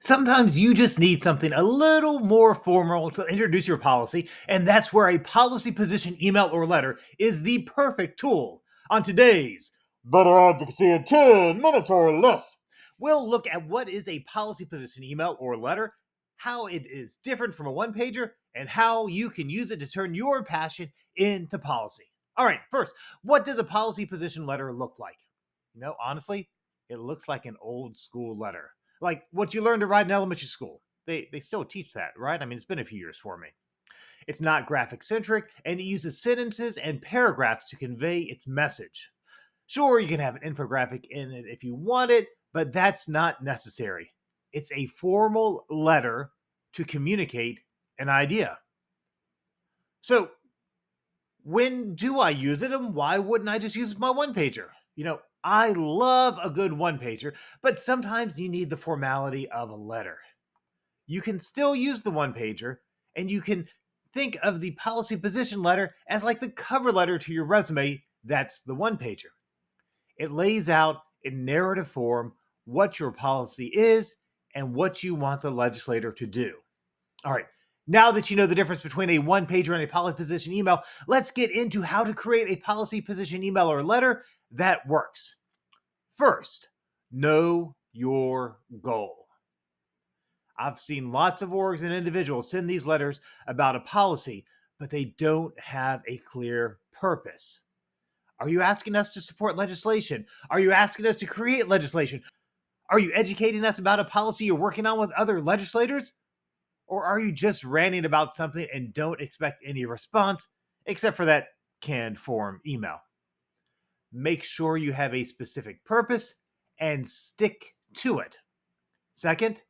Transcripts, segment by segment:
Sometimes you just need something a little more formal to introduce your policy, and that's where a policy position email or letter is the perfect tool. On today's Better Advocacy in 10 minutes or less, we'll look at what is a policy position email or letter, how it is different from a one pager, and how you can use it to turn your passion into policy. All right, first, what does a policy position letter look like? Honestly, it looks like an old school letter, like what you learned to write in elementary school. They still teach that, right? I mean, it's been a few years for me. It's not graphic centric, and it uses sentences and paragraphs to convey its message. Sure, you can have an infographic in it if you want it, but that's not necessary. It's a formal letter to communicate an idea. So, when do I use it, and why wouldn't I just use my one pager? I love a good one pager, but sometimes you need the formality of a letter. You can still use the one pager, and you can think of the policy position letter as like the cover letter to your resume. That's the one pager. It lays out in narrative form what your policy is and what you want the legislator to do. All right. Now that you know the difference between a one pager and a policy position email, let's get into how to create a policy position email or letter that works. First, know your goal. I've seen lots of orgs and individuals send these letters about a policy, but they don't have a clear purpose. Are you asking us to support legislation? Are you asking us to create legislation? Are you educating us about a policy you're working on with other legislators? Or are you just ranting about something and don't expect any response except for that canned form email? Make sure you have a specific purpose and stick to it. Second,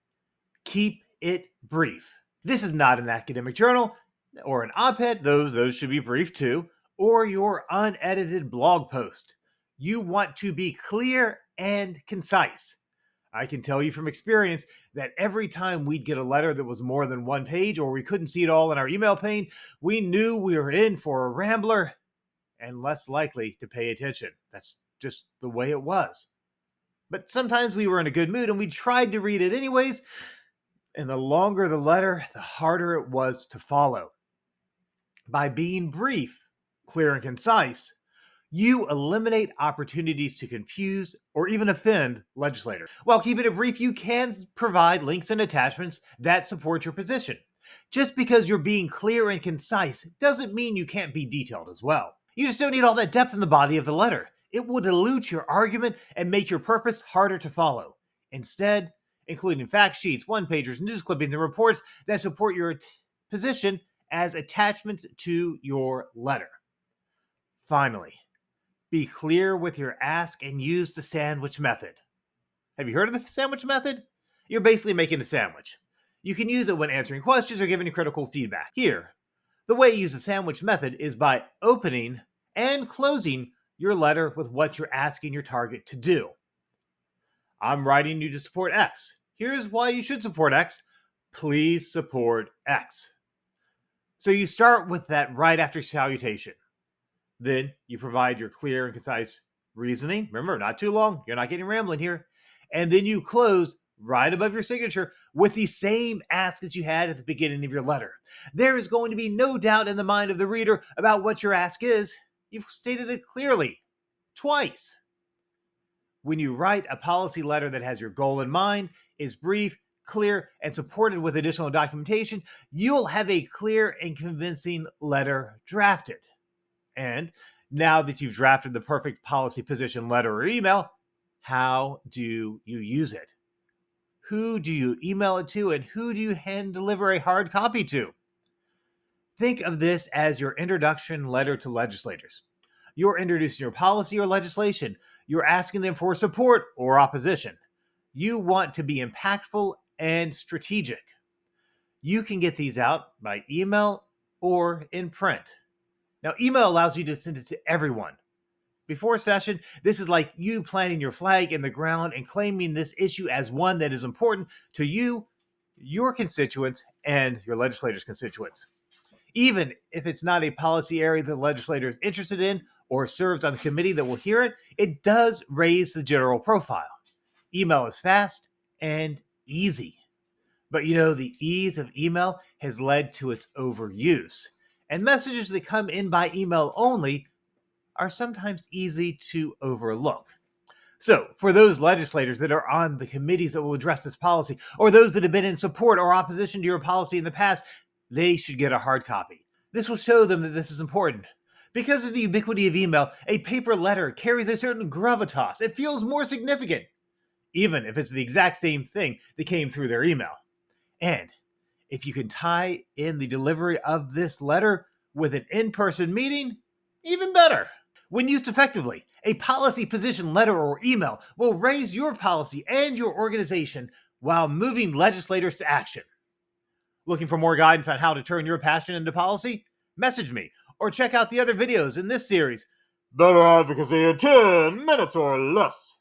keep it brief. This is not an academic journal or an op-ed. Those should be brief too, or your unedited blog post. You want to be clear and concise. I can tell you from experience that every time we'd get a letter that was more than one page or we couldn't see it all in our email pane, we knew we were in for a rambler and less likely to pay attention. That's just the way it was. But sometimes we were in a good mood and we tried to read it anyways, and the longer the letter, the harder it was to follow. By being brief, clear, and concise, you eliminate opportunities to confuse or even offend legislators. While keeping it brief, you can provide links and attachments that support your position. Just because you're being clear and concise doesn't mean you can't be detailed as well. You just don't need all that depth in the body of the letter. It will dilute your argument and make your purpose harder to follow. Instead, including fact sheets, one-pagers, news clippings, and reports that support your position as attachments to your letter. Finally, be clear with your ask and use the sandwich method. Have you heard of the sandwich method? You're basically making a sandwich. You can use it when answering questions or giving critical feedback. Here, the way you use the sandwich method is by opening and closing your letter with what you're asking your target to do. I'm writing you to support X. Here's why you should support X. Please support X. So you start with that right after salutation. Then you provide your clear and concise reasoning. Remember, not too long. You're not getting rambling here. And then you close right above your signature with the same ask as you had at the beginning of your letter. There is going to be no doubt in the mind of the reader about what your ask is. You've stated it clearly, twice. When you write a policy letter that has your goal in mind, is brief, clear, and supported with additional documentation, you'll have a clear and convincing letter drafted. And now that you've drafted the perfect policy position letter or email, how do you use it? Who do you email it to, and who do you hand deliver a hard copy to? Think of this as your introduction letter to legislators. You're introducing your policy or legislation. You're asking them for support or opposition. You want to be impactful and strategic. You can get these out by email or in print. Now, email allows you to send it to everyone. Before session, this is like you planting your flag in the ground and claiming this issue as one that is important to you, your constituents, and your legislators' constituents. Even if it's not a policy area the legislator is interested in or serves on the committee that will hear it, it does raise the general profile. Email is fast and easy. But the ease of email has led to its overuse. And messages that come in by email only are sometimes easy to overlook. So, for those legislators that are on the committees that will address this policy, or those that have been in support or opposition to your policy in the past, they should get a hard copy. This will show them that this is important. Because of the ubiquity of email, a paper letter carries a certain gravitas. It feels more significant, even if it's the exact same thing that came through their email. And if you can tie in the delivery of this letter with an in-person meeting, even better. When used effectively, a policy position letter or email will raise your policy and your organization while moving legislators to action. Looking for more guidance on how to turn your passion into policy? Message me or check out the other videos in this series. Better advocacy in 10 minutes or less.